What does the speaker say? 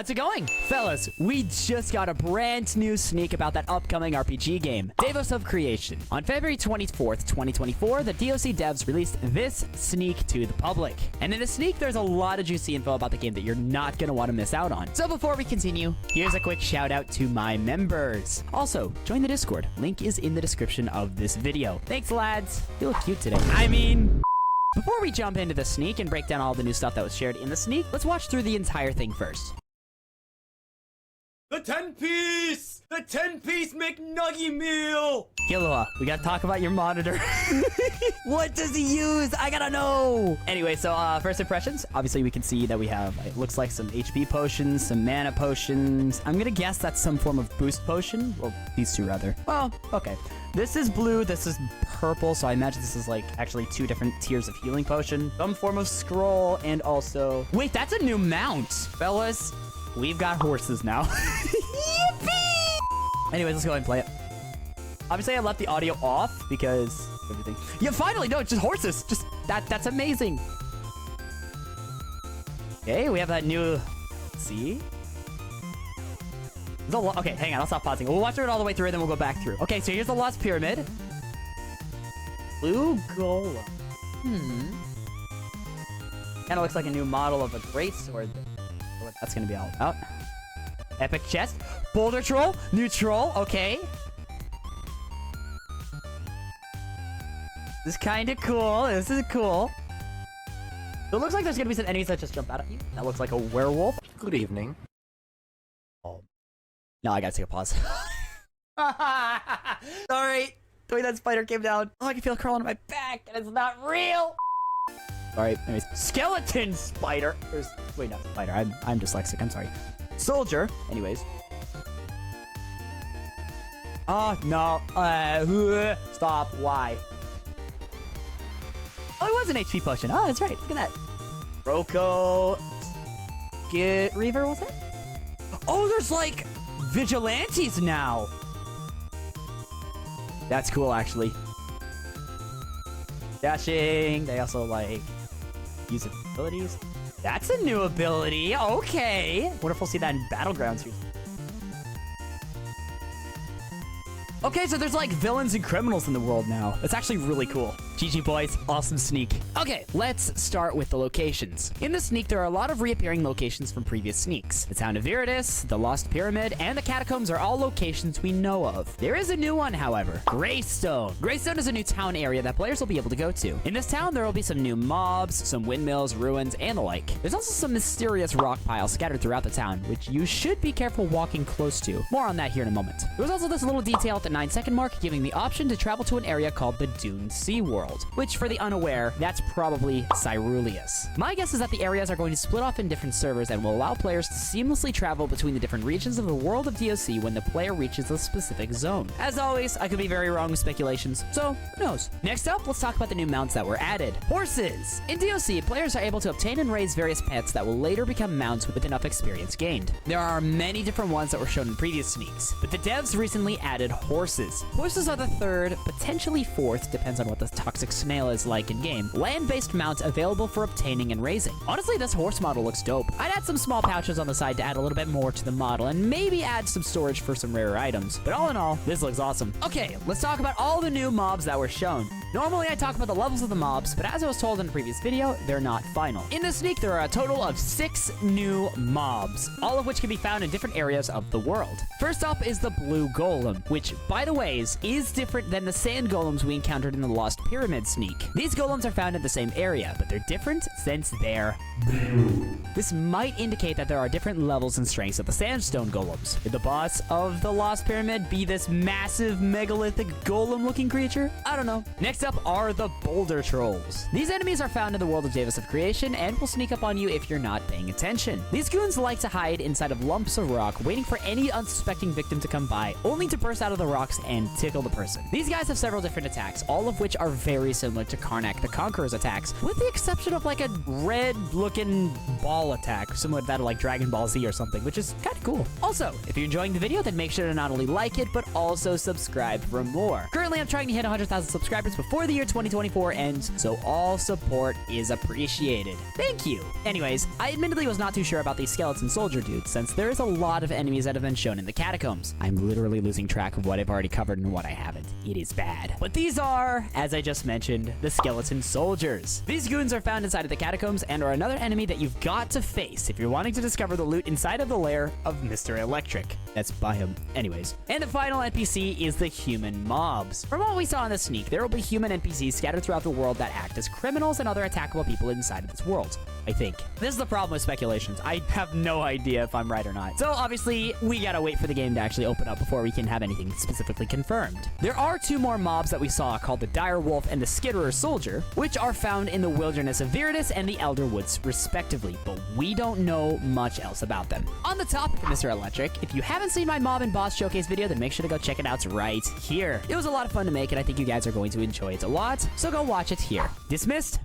How's it going? Fellas, we just got a brand new sneak about that upcoming RPG game, Devas of Creation. On February 24th, 2024, the DOC devs released this sneak to the public. And in the sneak, there's a lot of juicy info about the game that you're not going to want to miss out on. So before we continue, here's a quick shout out to my members. Also, join the Discord. Link is in the description of this video. Thanks, lads. You look cute today. Before we jump into the sneak and break down all the new stuff that was shared in the sneak, let's watch through the entire thing first. The 10-piece! The 10-piece McNuggy meal! Killua, we gotta talk about your monitor. What does he use? I gotta know! Anyway, so first impressions. Obviously, we can see that we have, it looks like some HP potions, some mana potions. I'm gonna guess that's some form of boost potion. Well, these two, rather. Oh, okay. This is blue, this is purple, so I imagine this is like actually two different tiers of healing potion. Some form of scroll, and also... Wait, that's a new mount, fellas. We've got horses now. Yippee! Anyways, let's go ahead and play it. Obviously, I left the audio off because everything. Yeah, finally, no, it's just horses. Just that's amazing. Okay, we have that new. Let's see. Okay, hang on, I'll stop pausing. We'll watch it all the way through, and then we'll go back through. Okay, so here's the Lost Pyramid. Blue Golem. Kind of looks like a new model of a great sword. What that's gonna be all about. Epic chest. Boulder troll. New troll. Okay. This is kind of cool. This is cool. So it looks like there's gonna be some enemies that just jump out at you. That looks like a werewolf. Good evening. Oh. No, I gotta take a pause. Sorry. The way that spider came down. Oh, I can feel it crawling on my back, and it's not real. Alright, anyways. Skeleton spider. Wait, not spider. I'm dyslexic. I'm sorry. Soldier. Anyways. Oh, no. Stop. Why? Oh, it was an HP potion. Oh, that's right. Look at that. Roko. Get Reaver, was it? Oh, there's like vigilantes now. That's cool, actually. Dashing. They also like use abilities. That's a new ability. Okay. Wonder if we'll see that in Battlegrounds here. Okay, so there's like villains and criminals in the world now. It's actually really cool. GG boys, awesome sneak. Okay, let's start with the locations. In the sneak, there are a lot of reappearing locations from previous sneaks. The town of Viridius, the Lost Pyramid, and the Catacombs are all locations we know of. There is a new one, however, Greystone. Greystone is a new town area that players will be able to go to. In this town, there will be some new mobs, some windmills, ruins, and the like. There's also some mysterious rock piles scattered throughout the town, which you should be careful walking close to. More on that here in a moment. There was also this little detail at the 9-second mark, giving the option to travel to an area called the Dune Sea World, which for the unaware, that's probably Ceruleus. My guess is that the areas are going to split off in different servers and will allow players to seamlessly travel between the different regions of the world of DOC when the player reaches a specific zone. As always, I could be very wrong with speculations, so who knows? Next up, let's talk about the new mounts that were added. Horses! In DOC, players are able to obtain and raise various pets that will later become mounts with enough experience gained. There are many different ones that were shown in previous sneaks, but the devs recently added horses. Horses are the third, potentially fourth, depends on what the toxic snail is like in-game, land-based mount available for obtaining and raising. Honestly, this horse model looks dope. I'd add some small pouches on the side to add a little bit more to the model, and maybe add some storage for some rarer items. But all in all, this looks awesome. Okay, let's talk about all the new mobs that were shown. Normally, I talk about the levels of the mobs, but as I was told in the previous video, they're not final. In the sneak, there are a total of 6 new mobs, all of which can be found in different areas of the world. First up is the Blue Golem, which, by the way, is different than the sand golems we encountered in the Lost Pyramid sneak. These golems are found in the same area, but they're different since they're blue. This might indicate that there are different levels and strengths of the sandstone golems. Would the boss of the Lost Pyramid be this massive megalithic golem-looking creature? I don't know. Next up are the Boulder Trolls. These enemies are found in the world of Devas of Creation and will sneak up on you if you're not paying attention. These goons like to hide inside of lumps of rock, waiting for any unsuspecting victim to come by, only to burst out of the rocks and tickle the person. These guys have several different attacks, all of which are very very similar to Karnak the Conqueror's attacks, with the exception of like a red-looking ball attack, similar to that of like Dragon Ball Z or something, which is kind of cool. Also, if you're enjoying the video, then make sure to not only like it, but also subscribe for more. Currently, I'm trying to hit 100,000 subscribers before the year 2024 ends, so all support is appreciated. Thank you. Anyways, I admittedly was not too sure about these skeleton soldier dudes, since there is a lot of enemies that have been shown in the catacombs. I'm literally losing track of what I've already covered and what I haven't. It is bad. But these are, as I just mentioned, the skeleton soldiers. These goons are found inside of the catacombs and are another enemy that you've got to face if you're wanting to discover the loot inside of the lair of Mr. Electric. That's by him. Anyways. And the final NPC is the human mobs. From what we saw in the sneak, there will be human NPCs scattered throughout the world that act as criminals and other attackable people inside of this world. I think. This is the problem with speculations. I have no idea if I'm right or not. So obviously, we gotta wait for the game to actually open up before we can have anything specifically confirmed. There are two more mobs that we saw called the Dire Wolf and the Skitterer Soldier, which are found in the Wilderness of Viridis and the Elder Woods, respectively, but we don't know much else about them. On the topic of Mr. Electric, if you haven't seen my mob and boss showcase video, then make sure to go check it out right here. It was a lot of fun to make, and I think you guys are going to enjoy it a lot, so go watch it here. Dismissed?